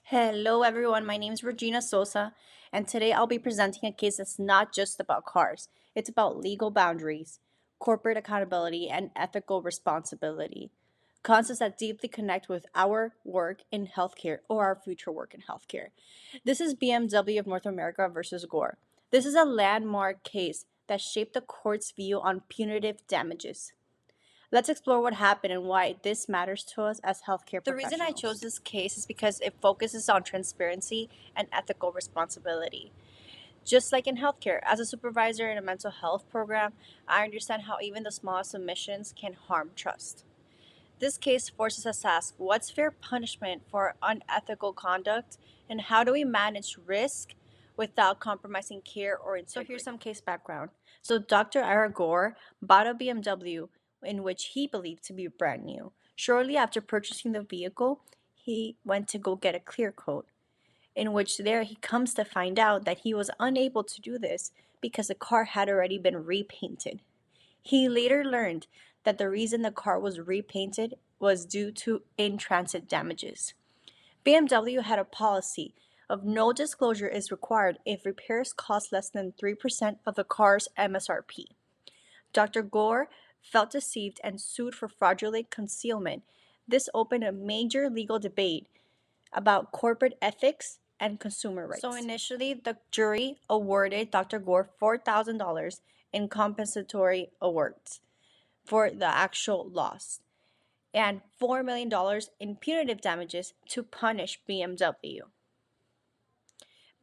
Hello, everyone. My name is Regina Sosa, and today I'll be presenting a case that's not just about cars, it's about legal boundaries, corporate accountability, and ethical responsibility. Concepts that deeply connect with our work in healthcare or our future work in healthcare. This is BMW of North America versus Gore. This is a landmark case that shaped the court's view on punitive damages. Let's explore what happened and why this matters to us as healthcare professionals. The reason I chose this case is because it focuses on transparency and ethical responsibility. Just like in healthcare, as a supervisor in a mental health program, I understand how even the smallest omissions can harm trust. This case forces us to ask what's fair punishment for unethical conduct and how do we manage risk without compromising care or integrity. So here's some case background. So Dr. Ira Gore bought a BMW in which he believed to be brand new. Shortly after purchasing the vehicle, he went to go get a clear coat, in which there he comes to find out that he was unable to do this because the car had already been repainted. He later learned that the reason the car was repainted was due to in transit damages. BMW had a policy of no disclosure is required if repairs cost less than 3% of the car's MSRP. Dr. Gore felt deceived and sued for fraudulent concealment. This opened a major legal debate about corporate ethics and consumer rights. So initially, the jury awarded Dr. Gore $4,000 in compensatory awards for the actual loss and $4 million in punitive damages to punish BMW.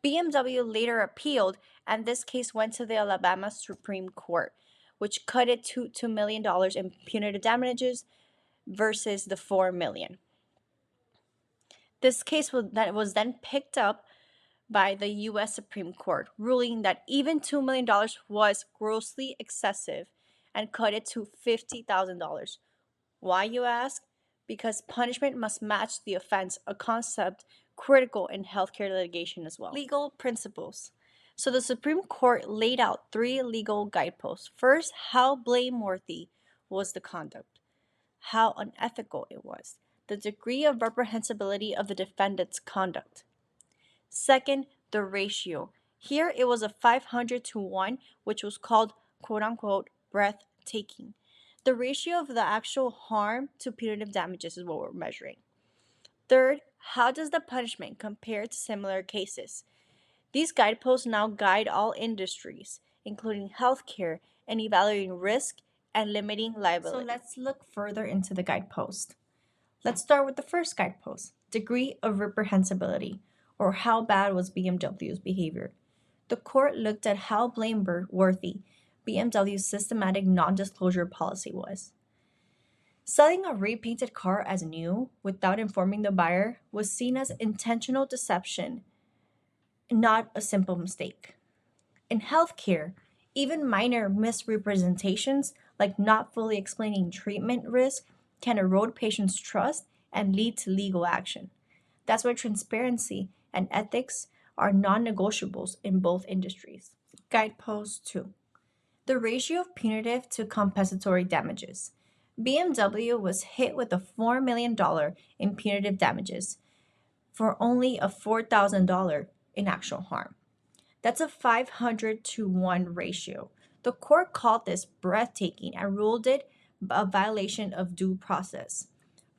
BMW later appealed, and this case went to the Alabama Supreme Court, which cut it to $2 million in punitive damages versus the $4 million. This case was then picked up by the U.S. Supreme Court, ruling that even $2 million was grossly excessive and cut it to $50,000. Why, you ask? Because punishment must match the offense, a concept critical in healthcare litigation as well. Legal principles. So the Supreme Court laid out three legal guideposts. First, how blameworthy was the conduct, how unethical it was, the degree of reprehensibility of the defendant's conduct. Second, the ratio. Here it was a 500 to 1, which was called quote unquote breathtaking. The ratio of the actual harm to punitive damages is what we're measuring. Third, how does the punishment compare to similar cases? These guideposts now guide all industries, including healthcare, in evaluating risk and limiting liability. So let's look further into the guidepost. Let's start with the first guidepost, degree of reprehensibility, or how bad was BMW's behavior. The court looked at how blameworthy BMW's systematic non-disclosure policy was. Selling a repainted car as new without informing the buyer was seen as intentional deception, not a simple mistake. In healthcare, even minor misrepresentations, like not fully explaining treatment risk, can erode patients' trust and lead to legal action. That's why transparency and ethics are non-negotiables in both industries. Guidepost 2. The ratio of punitive to compensatory damages. BMW was hit with a $4 million in punitive damages for only a $4,000 in actual harm. That's a 500 to 1 ratio. The court called this breathtaking and ruled it a violation of due process.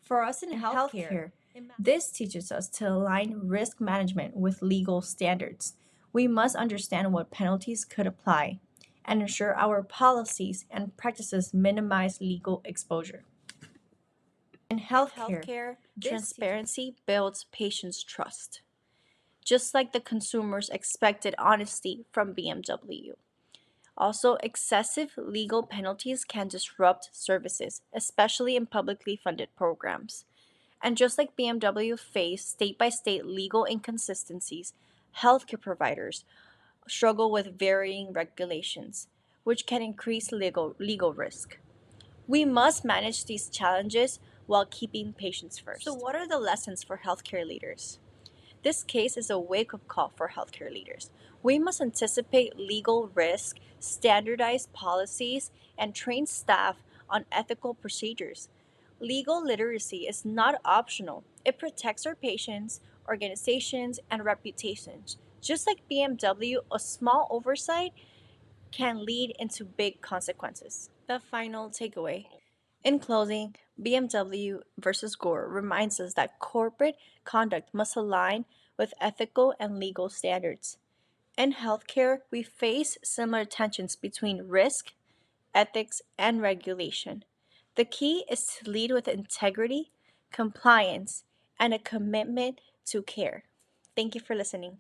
For us in healthcare, this teaches us to align risk management with legal standards. We must understand what penalties could apply and ensure our policies and practices minimize legal exposure. In healthcare, transparency builds patients' trust, just like the consumers expected honesty from BMW. Also, excessive legal penalties can disrupt services, especially in publicly funded programs. And just like BMW faced state by state legal inconsistencies, healthcare providers struggle with varying regulations, which can increase legal risk. We must manage these challenges while keeping patients first. So, what are the lessons for healthcare leaders? This case is a wake-up call for healthcare leaders. We must anticipate legal risk, standardize policies, and train staff on ethical procedures. Legal literacy is not optional. It protects our patients, organizations, and reputations. Just like BMW, a small oversight can lead into big consequences. The final takeaway. In closing, BMW versus Gore reminds us that corporate conduct must align with ethical and legal standards. In healthcare, we face similar tensions between risk, ethics, and regulation. The key is to lead with integrity, compliance, and a commitment to care. Thank you for listening.